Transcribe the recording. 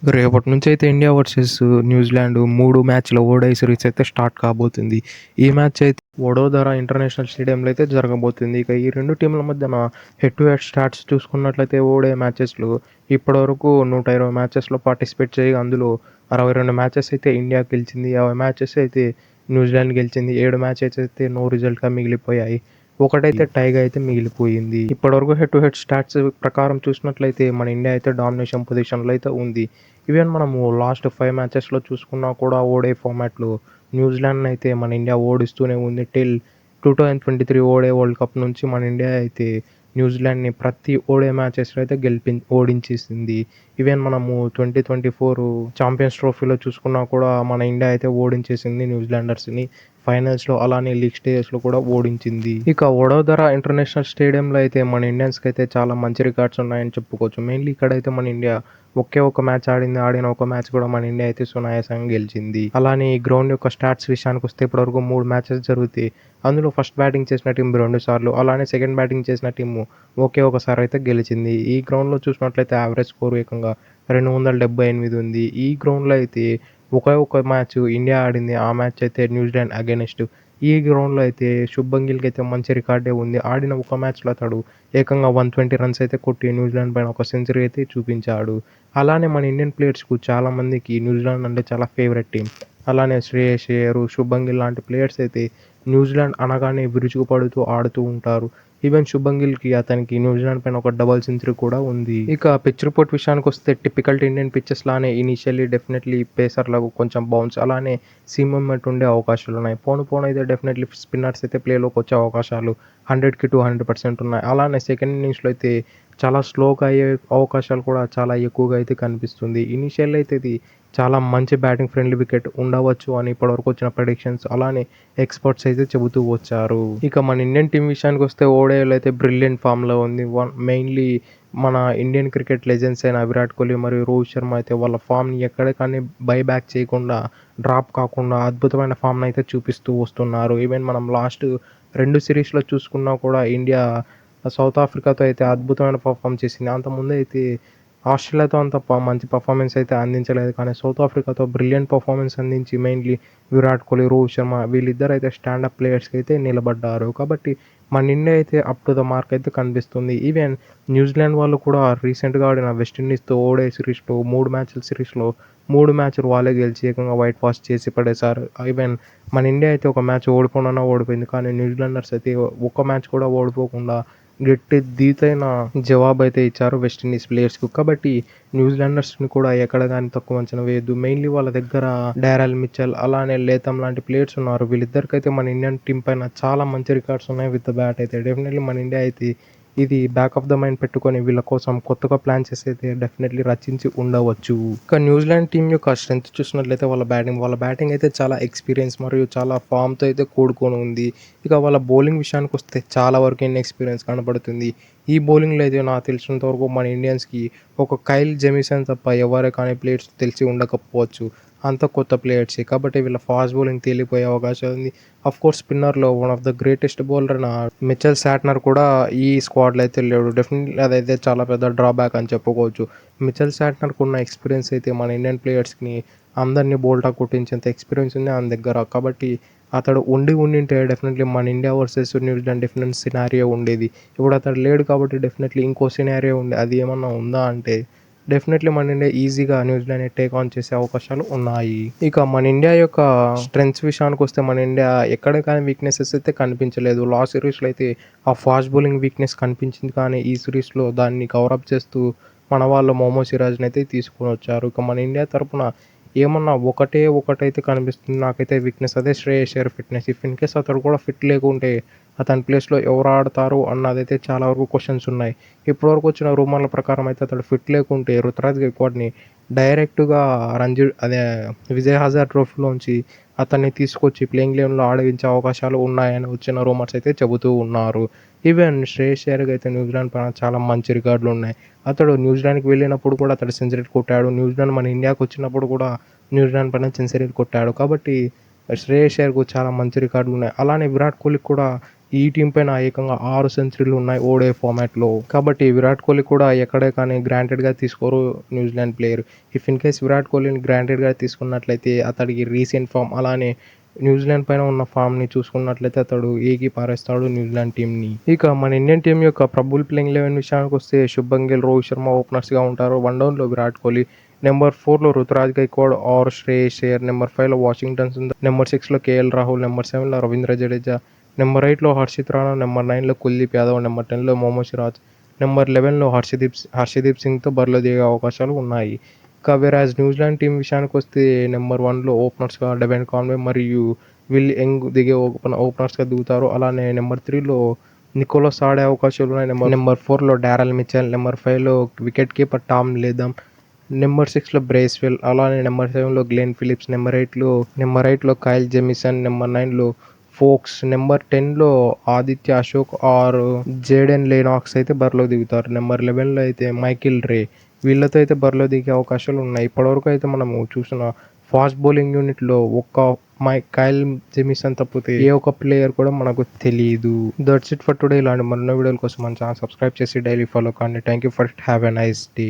రేపటి నుంచి అయితే ఇండియా వర్సెస్ న్యూజిలాండ్ 3 మ్యాచ్‌ల ఓడిఐ సిరీస్ అయితే స్టార్ట్ కాబోతుంది. ఈ మ్యాచ్ అయితే వడోదర ఇంటర్నేషనల్ స్టేడియంలో అయితే జరగబోతుంది. ఇక ఈ 2 టీంల మధ్యన హెడ్ టు హెడ్ స్టాట్స్ చూసుకున్నట్లయితే ఓడిఐ మ్యాచెస్‌లో ఇప్పటివరకు 120 మ్యాచెస్‌లో పార్టిసిపేట్ చేయగా అందులో 62 మ్యాచెస్ అయితే ఇండియా గెలిచింది. 50 మ్యాచెస్ అయితే న్యూజిలాండ్ గెలిచింది. 7 మ్యాచెస్ అయితే నో రిజల్ట్‌గా మిగిలిపోయాయి. ఒకటైతే టైగా అయితే మిగిలిపోయింది. ఇప్పటివరకు హెడ్ టు హెడ్ స్టాట్స్ ప్రకారం చూసినట్లయితే మన ఇండియా అయితే డామినేషన్ పొజిషన్‌లో అయితే ఉంది. ఈవెన్ మనము లాస్ట్ 5 మ్యాచెస్‌లో చూసుకున్నా కూడా ఓడిఐ ఫార్మాట్‌లో న్యూజిలాండ్‌ని అయితే మన ఇండియా ఓడిస్తూనే ఉంది. టిల్ 2023 ఓడిఐ వరల్డ్ కప్ నుంచి మన ఇండియా అయితే న్యూజిలాండ్‌ని ప్రతి ఓడిఐ మ్యాచెస్‌లో అయితే ఓడించేసింది. ఈవెన్ మనము 2024 ఛాంపియన్స్ ట్రోఫీలో చూసుకున్నా కూడా మన ఇండియా అయితే ఓడించేసింది న్యూజిలాండర్స్‌ని. ఫైనల్స్‌లో అలానే లీగ్ స్టేజెస్‌లో కూడా ఓడించింది. ఇక వడోదర ఇంటర్నేషనల్ స్టేడియంలో అయితే మన ఇండియన్స్‌కి అయితే చాలా మంచి రికార్డ్స్ ఉన్నాయని చెప్పుకోవచ్చు. మెయిన్‌లీ ఇక్కడైతే మన ఇండియా ఒకే ఒక మ్యాచ్ ఆడింది. ఆడిన ఒక మ్యాచ్ కూడా మన ఇండియా అయితే సునాయాసంగా గెలిచింది. అలానే ఈ గ్రౌండ్ యొక్క స్టాట్స్ విషయానికొస్తే ఇప్పటివరకు 3 మ్యాచెస్ జరుగుతాయి. అందులో ఫస్ట్ బ్యాటింగ్ చేసిన టీం 2 సార్లు, అలానే సెకండ్ బ్యాటింగ్ చేసిన టీము ఒకే ఒకసారి అయితే గెలిచింది. ఈ గ్రౌండ్‌లో చూసినట్లయితే యావరేజ్ స్కోర్ ఏకంగా 278 ఉంది. ఈ గ్రౌండ్‌లో అయితే ఒకే ఒక మ్యాచ్ ఇండియా ఆడింది. ఆ మ్యాచ్ అయితే న్యూజిలాండ్ అగైనెస్ట్. ఈ గ్రౌండ్‌లో అయితే శుభ్‌మన్ గిల్‌కి అయితే మంచి రికార్డే ఉంది. ఆడిన ఒక మ్యాచ్‌లో అతడు ఏకంగా 120 రన్స్ అయితే కొట్టి న్యూజిలాండ్ పైన ఒక సెంచరీ అయితే చూపించాడు. అలానే మన ఇండియన్ ప్లేయర్స్‌కు చాలామందికి న్యూజిలాండ్ అంటే చాలా ఫేవరెట్ టీమ్. అలానే శ్రేయస్ అయ్యర్, శుభ్‌మన్ గిల్ లాంటి ప్లేయర్స్ అయితే న్యూజిలాండ్ అనగానే విరుచుకుపడుతూ ఆడుతూ ఉంటారు. ఈవెన్ శుభ్‌మన్ గిల్‌కి అతనికి న్యూజిలాండ్ పైన ఒక డబుల్ సెంచరీ కూడా ఉంది. ఇక పిచ్ రిపోర్ట్ విషయానికొస్తే టిపికల్ ఇండియన్ పిచెస్ లానే ఇనీషియల్లీ డెఫినెట్లీ పేసర్‌లకు కొంచెం బౌన్స్ అలానే సీమ్ మూవ్‌మెంట్ ఉండే అవకాశాలున్నాయి. పోను పోను అయితే డెఫినెట్లీ స్పిన్నర్స్ అయితే ప్లేలోకి వచ్చే అవకాశాలు 100కి 200% ఉన్నాయి. అలానే సెకండ్ ఇన్నింగ్స్‌లో అయితే చాలా స్లోగా అయ్యే అవకాశాలు కూడా చాలా ఎక్కువగా అయితే కనిపిస్తుంది. ఇనీషియల్ అయితే ఇది చాలా మంచి బ్యాటింగ్ ఫ్రెండ్లీ వికెట్ ఉండవచ్చు అని ఇప్పటివరకు వచ్చిన ప్రెడిక్షన్స్ అలానే ఎక్స్పర్ట్స్ అయితే చెబుతూ వచ్చారు. ఇక మన ఇండియన్ టీం విషయానికొస్తే ఓడిఐలో అయితే బ్రిలియంట్ ఫామ్‌లో ఉంది. మెయిన్‌లీ మన ఇండియన్ క్రికెట్ లెజెండ్స్ అయిన విరాట్ కోహ్లీ మరియు రోహిత్ శర్మ అయితే వాళ్ళ ఫామ్‌ని ఎక్కడ కానీ బ్యాక్ చేయకుండా, డ్రాప్ కాకుండా అద్భుతమైన ఫామ్‌ని అయితే చూపిస్తూ వస్తున్నారు. ఈవెన్ మనం లాస్ట్ 2 సిరీస్‌లో చూసుకున్నా కూడా ఇండియా సౌత్ ఆఫ్రికాతో అయితే అద్భుతమైన పెర్ఫార్మ్ చేసింది. అంతకుముందు అయితే ఆస్ట్రేలియాతో అంత మంచి పెర్ఫార్మెన్స్ అయితే అందించలేదు. కానీ సౌత్ ఆఫ్రికాతో బ్రిలియంట్ పెర్ఫార్మెన్స్ అందించి మెయిన్‌లీ విరాట్ కోహ్లీ, రోహిత్ శర్మ వీళ్ళిద్దరూ అయితే స్టాండప్ ప్లేయర్స్‌కి అయితే నిలబడ్డారు. కాబట్టి మన ఇండియా అయితే అప్ టు ద మార్క్ అయితే కనిపిస్తుంది. ఈవెన్ న్యూజిలాండ్ వాళ్ళు కూడా రీసెంట్‌గా ఆడిన వెస్టిండీస్‌తో ఓడిఐ సిరీస్‌లో 3 మ్యాచ్‌ల సిరీస్‌లో 3 మ్యాచ్‌లు వాళ్ళే గెలిచి ఏకంగా వైట్ వాష్ చేసి పడేశారు. ఈవెన్ మన ఇండియా అయితే ఒక మ్యాచ్ ఓడిపోనన్నా ఓడిపోయింది. కానీ న్యూజిలాండర్స్ అయితే ఒక్క మ్యాచ్ కూడా ఓడిపోకుండా గట్టి ధీటైన జవాబైతే ఇచ్చారు వెస్టిండీస్ ప్లేయర్స్‌కు. కాబట్టి న్యూజిలాండర్స్‌ని కూడా ఎక్కడ గాని తక్కువ అంచనా వేయొద్దు. మెయిన్‌లీ వాళ్ళ దగ్గర డారెల్ మిచెల్, అలానే లేథమ్ లాంటి ప్లేయర్స్ ఉన్నారు. వీళ్ళిద్దరికైతే మన ఇండియన్ టీమ్ పైన చాలా మంచి రికార్డ్స్ ఉన్నాయి విత్ ద బ్యాట్ అయితే. డెఫినెట్‌లీ మన ఇండియా అయితే ఇది బ్యాక్ ఆఫ్ ద మైండ్ పెట్టుకొని వీళ్ళ కోసం కొత్తగా ప్లాన్ చేసి అయితే డెఫినెట్‌లీ రచించి ఉండవచ్చు. ఇక న్యూజిలాండ్ టీమ్ యొక్క స్ట్రెంత్ చూసినట్లయితే వాళ్ళ బ్యాటింగ్ అయితే చాలా ఎక్స్‌పీరియన్స్ మరియు చాలా ఫామ్‌తో అయితే కూడుకొని ఉంది. ఇక వాళ్ళ బౌలింగ్ విషయానికొస్తే చాలా వరకు ఇన్‌ఎక్స్‌పీరియన్స్ కనపడుతుంది. ఈ బౌలింగ్‌లో అయితే నాకు తెలిసినంత వరకు మన ఇండియన్స్‌కి ఒక కైల్ జెమిసన్ తప్ప ఎవరే కానీ ప్లేయర్స్ తెలిసి ఉండకపోవచ్చు. అంతా కొత్త ప్లేయర్సే. కాబట్టి వీళ్ళ ఫాస్ట్ బౌలింగ్ తేలిపోయే అవకాశం ఉంది. ఆఫ్‌కోర్స్ స్పిన్నర్‌లో one of the greatest bowler అయిన మిచెల్ శాట్నర్ కూడా ఈ స్క్వాడ్‌లో అయితే లేడు. డెఫినెట్‌లీ అదైతే చాలా పెద్ద డ్రాబ్యాక్ అని చెప్పుకోవచ్చు. మిచెల్ శాట్నర్‌కు ఉన్న ఎక్స్‌పీరియన్స్ అయితే మన ఇండియన్ ప్లేయర్స్‌ని అందరిని బోల్తా కొట్టించేంత ఎక్స్‌పీరియన్స్ ఉంది ఆయన దగ్గర. కాబట్టి అతడు ఉండింటే డెఫినెట్‌లీ మన India versus New Zealand different scenario ఉండేది. ఇప్పుడు అతడు లేడు కాబట్టి డెఫినెట్‌లీ ఇంకో సినారియో ఉంది. అది ఏమన్నా ఉందా అంటే డెఫినెట్‌లీ మన ఇండియా ఈజీగా న్యూజిలాండ్‌ని టేక్ ఆన్ చేసే అవకాశాలు ఉన్నాయి. ఇక మన ఇండియా యొక్క స్ట్రెంగ్త్స్ విషయానికొస్తే మన ఇండియా ఎక్కడ కానీ వీక్‌నెసెస్ అయితే కనిపించలేదు. లాస్ట్ సిరీస్‌లో అయితే ఆ ఫాస్ట్ బౌలింగ్ వీక్‌నెస్ కనిపించింది. కానీ ఈ సిరీస్‌లో దాన్ని కవర్ అప్ చేస్తూ మన వాళ్ళు మొహమ్మద్ సిరాజ్‌ని అయితే తీసుకొనొచ్చారు. ఇక మన ఇండియా తరపున ఏమన్నా ఒకటైతే కనిపిస్తుంది నాకైతే వీక్‌నెస్. అదే Shreyas Iyer fitness. If in case అతడు కూడా ఫిట్ లేకుంటే అతని ప్లేస్‌లో ఎవరు ఆడతారు అన్నదైతే చాలా వరకు క్వెషన్స్ ఉన్నాయి. ఇప్పటివరకు వచ్చిన రూమర్ల ప్రకారం అయితే అతడు ఫిట్ లేకుంటే రుతురాజ్ గైక్వాడ్‌ని డైరెక్ట్‌గా విజయ్ హజారే ట్రోఫీలోంచి అతన్ని తీసుకొచ్చి ప్లేయింగ్ 11లో ఆడించే అవకాశాలు ఉన్నాయని వచ్చిన రూమర్స్ అయితే చెబుతూ ఉన్నారు. ఈవెన్ శ్రేయస్ అయ్యర్‌కి అయితే న్యూజిలాండ్ పైన చాలా మంచి రికార్డులు ఉన్నాయి. అతడు న్యూజిలాండ్‌కి వెళ్ళినప్పుడు కూడా అతడు సెంచరీ కొట్టాడు. న్యూజిలాండ్ మన ఇండియాకి వచ్చినప్పుడు కూడా న్యూజిలాండ్ పైన సెంచరీలు కొట్టాడు. కాబట్టి శ్రేయస్ అయ్యర్‌కు చాలా మంచి రికార్డులు ఉన్నాయి. అలానే విరాట్ కోహ్లీకి కూడా ఈ టీం పైన ఏకంగా 6 సెంచరీలు ఉన్నాయి ఓడే ఫార్మాట్లో. కాబట్టి విరాట్ కోహ్లీ కూడా ఎక్కడే కానీ గ్రాంటెడ్గా తీసుకోరు New Zealand player. If in case Virat కోహ్లీని గ్రాంటెడ్గా తీసుకున్నట్లయితే అతడికి రీసెంట్ ఫామ్ అలానే న్యూజిలాండ్ పైన ఉన్న ఫామ్ని చూసుకున్నట్లయితే అతడు ఏకి పారేస్తాడు న్యూజిలాండ్ టీంని. ఇక మన ఇండియన్ టీం యొక్క ప్రబుల్ ప్లేయింగ్ 11 విషయానికి వస్తే శుభ్మన్ గిల్, రోహిత్ శర్మ ఓపెనర్స్గా ఉంటారు. వన్ డౌన్లో విరాట్ కోహ్లీ, నెంబర్ 4లో రుతురాజ్ గైక్వాడ్ ఆర్ శ్రేయస్ అయ్యర్, నెంబర్ 5లో వాషింగ్టన్ సుందర్, నెంబర్ 6లో కేఎల్ రాహుల్, నెంబర్ 7లో రవీంద్ర జడేజా, నెంబర్ 8లో హర్షిత్ రాణా, నెంబర్ 9లో కుల్దీప్ యాదవ్, నెంబర్ 10లో మొహమ్మద్ సిరాజ్, నెంబర్ 11లో హర్షదీప్ సింగ్తో బరిలో దిగే అవకాశాలు ఉన్నాయి. ఇక వేరాజ్ న్యూజిలాండ్ టీం విషయానికి వస్తే నెంబర్ 1లో ఓపెనర్స్గా డెవెన్ కాన్వే మరియు విల్ యంగ్ దిగే ఓపెనర్స్గా దిగుతారు. అలానే నెంబర్ 3లో నికోలస్ ఆడే అవకాశాలు ఉన్నాయి. నెంబర్ 4లో డారెల్ మిచెల్, నెంబర్ 5లో wicket keeper Tom Latham, number 6లో బ్రేస్వెల్, అలానే నెంబర్ 7లో గ్లెన్ ఫిలిప్స్, నెంబర్ 8లో కైల్ జెమిసన్, నెంబర్ 9లో ఫోక్స్, నెంబర్ 10లో Aditya Ashok or Jayden Lennox అయితే బరిలో దిగుతారు. నెంబర్ 11లో అయితే మైకిల్ రే, వీళ్ళతో అయితే బరిలో దిగే అవకాశాలు ఉన్నాయి. ఇప్పటివరకు అయితే మనము చూసిన ఫాస్ట్ బౌలింగ్ యూనిట్లో కైల్ జెమిసన్ తప్పితే ఏ ఒక్క ప్లేయర్ కూడా మనకు తెలియదు. That's it for today. ఇలాంటి మరిన్నో వీడియోల కోసం మన ఛానల్ సబ్స్క్రైబ్ చేసి డైలీ ఫాలో కానీ. Thank you for have a nice day.